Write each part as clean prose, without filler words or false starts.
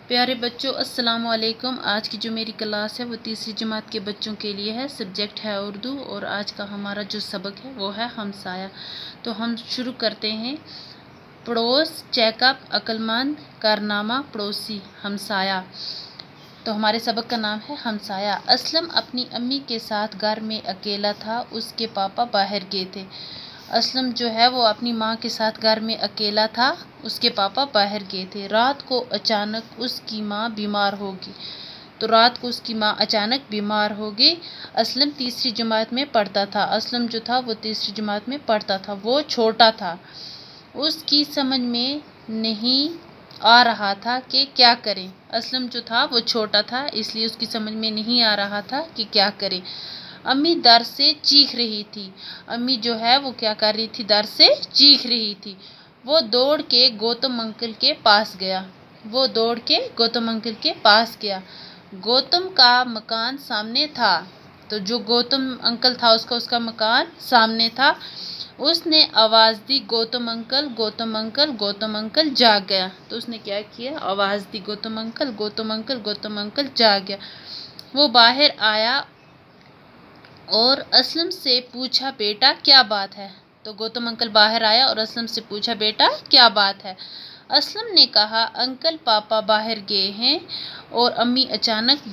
پیارے بچوں السلام علیکم۔ آج کی جو میری کلاس ہے وہ تیسری جماعت کے بچوں کے لیے ہے۔ سبجیکٹ ہے اردو اور آج کا ہمارا جو سبق ہے وہ ہے ہمسایہ۔ تو ہم شروع کرتے ہیں۔ پڑوس، چیک اپ، عقلمند، کارنامہ، پڑوسی، ہمسایہ۔ تو ہمارے سبق کا نام ہے ہمسایہ۔ اسلم اپنی امی کے ساتھ گھر میں اکیلا تھا، اس کے پاپا باہر گئے تھے۔ اسلم جو ہے وہ اپنی ماں کے ساتھ گھر میں اکیلا تھا، اس کے پاپا باہر گئے تھے۔ رات کو اچانک اس کی ماں بیمار ہو گئی۔ اسلم تیسری جماعت میں پڑھتا تھا۔ اسلم جو تھا وہ تیسری جماعت میں پڑھتا تھا۔ وہ چھوٹا تھا، اس کی سمجھ میں نہیں آ رہا تھا کہ کیا کرے۔ اسلم جو تھا وہ چھوٹا تھا، اس لیے اس کی سمجھ میں نہیں آ رہا تھا کہ کیا کرے۔ امی درد سے چیخ رہی تھی۔ امی جو ہے وہ کیا کر رہی تھی؟ درد سے چیخ رہی تھی۔ وہ دوڑ کے گوتم انکل کے پاس گیا۔ گوتم کا مکان سامنے تھا۔ تو جو گوتم انکل تھا اس کا مکان سامنے تھا۔ اس نے آواز دی، Gautam uncle, Gautam uncle. Gautam uncle جاگ گیا۔ تو اس نے کیا کیا؟ آواز دی، Gautam uncle, Gautam uncle. Gautam uncle جاگ گیا۔ وہ باہر آیا اور اسلم سے پوچھا، بیٹا کیا بات ہے؟ تو گوتم انکل باہر آیا اور اسلم سے پوچھا، بیٹا کیا بات ہے؟ اسلم نے کہا، انکل پاپا باہر گئے ہیں اور امی اچانک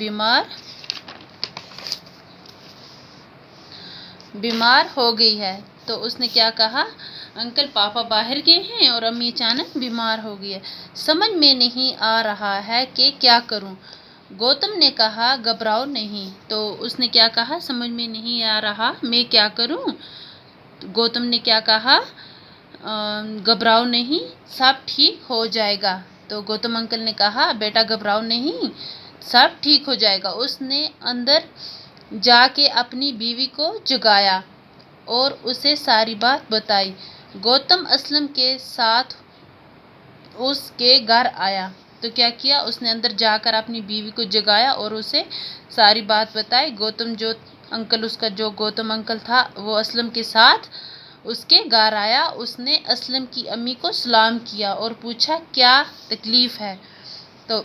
بیمار ہو گئی ہے۔ تو اس نے کیا کہا؟ انکل پاپا باہر گئے ہیں اور امی اچانک بیمار ہو گئی ہے۔ سمجھ میں نہیں آ رہا ہے کہ کیا کروں۔ گوتم نے کہا، گھبراؤ نہیں۔ تو اس نے کیا کہا؟ سمجھ میں نہیں آ رہا میں کیا کروں۔ گوتم نے کیا کہا؟ گھبراؤ نہیں، سب ٹھیک ہو جائے گا۔ تو گوتم انکل نے کہا، بیٹا گھبراؤ نہیں، سب ٹھیک ہو جائے گا۔ اس نے اندر جا کے اپنی بیوی کو جگایا اور اسے ساری بات بتائی۔ گوتم اسلم کے ساتھ اس کے گھر آیا۔ تو کیا کیا؟ اس نے اندر جا کر اپنی بیوی کو جگایا اور اسے ساری بات بتائی۔ گوتم انکل تھا وہ اسلم کے ساتھ اس کے گھر آیا۔ اس نے اسلم کی امی کو سلام کیا اور پوچھا کیا تکلیف ہے۔ تو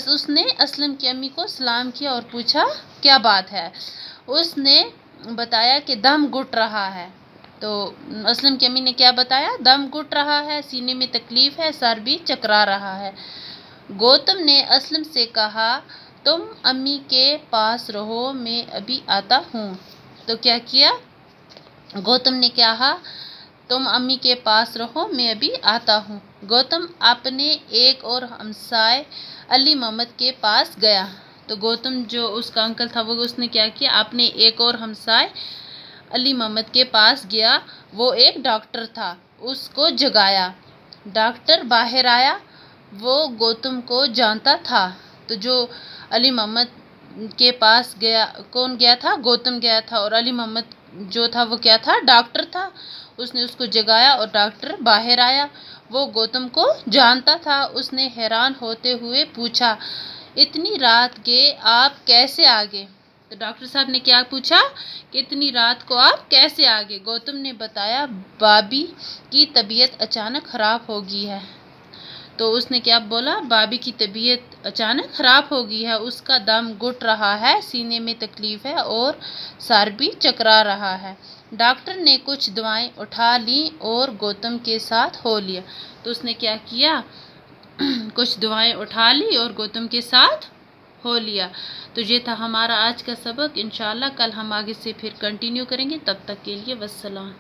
اس نے اسلم کی امی کو سلام کیا اور پوچھا کیا بات ہے۔ اس نے بتایا کہ دم گھٹ رہا ہے۔ تو اسلم کی امی نے کیا بتایا؟ دم گھٹ رہا ہے، سینے میں تکلیف ہے، سر بھی چکرا رہا ہے۔ گوتم نے اسلم سے کہا، تم امی کے پاس رہو، میں ابھی آتا ہوں۔ تو کیا کیا؟ گوتم نے کہا، تم امی کے پاس رہو، میں ابھی آتا ہوں۔ گوتم اپنے ایک اور ہمسائے علی محمد کے پاس گیا۔ تو گوتم جو اس کا انکل تھا اس نے کیا کیا؟ اپنے ایک اور ہمسائے علی محمد کے پاس گیا۔ وہ ایک ڈاکٹر تھا، اس کو جگایا۔ ڈاکٹر باہر آیا، وہ گوتم کو جانتا تھا۔ تو جو علی محمد کے پاس گیا، کون گیا تھا؟ گوتم گیا تھا، اور علی محمد جو تھا وہ کیا تھا؟ ڈاکٹر تھا۔ اس نے اس کو جگایا اور ڈاکٹر باہر آیا، وہ گوتم کو جانتا تھا۔ اس نے حیران ہوتے ہوئے پوچھا، اتنی رات کے آپ کیسے آ گئے؟ تو ڈاکٹر صاحب نے کیا پوچھا کہ اتنی رات کو آپ کیسے آ گئے؟ گوتم نے بتایا، بابی کی طبیعت اچانک خراب ہو گئی ہے۔ تو اس نے کیا بولا؟ بابی کی طبیعت اچانک خراب ہو گئی ہے، اس کا دم گھٹ رہا ہے، سینے میں تکلیف ہے اور سر بھی چکرا رہا ہے۔ ڈاکٹر نے کچھ دوائیں اٹھا لیں اور گوتم کے ساتھ ہو لیا۔ تو اس نے کیا کیا؟ کچھ دوائیں اٹھا لی اور گوتم کے ساتھ ہو لیا۔ تو یہ تھا ہمارا آج کا سبق۔ انشاءاللہ کل ہم آگے سے پھر کنٹینیو کریں گے۔ تب تک کے لیے والسلام۔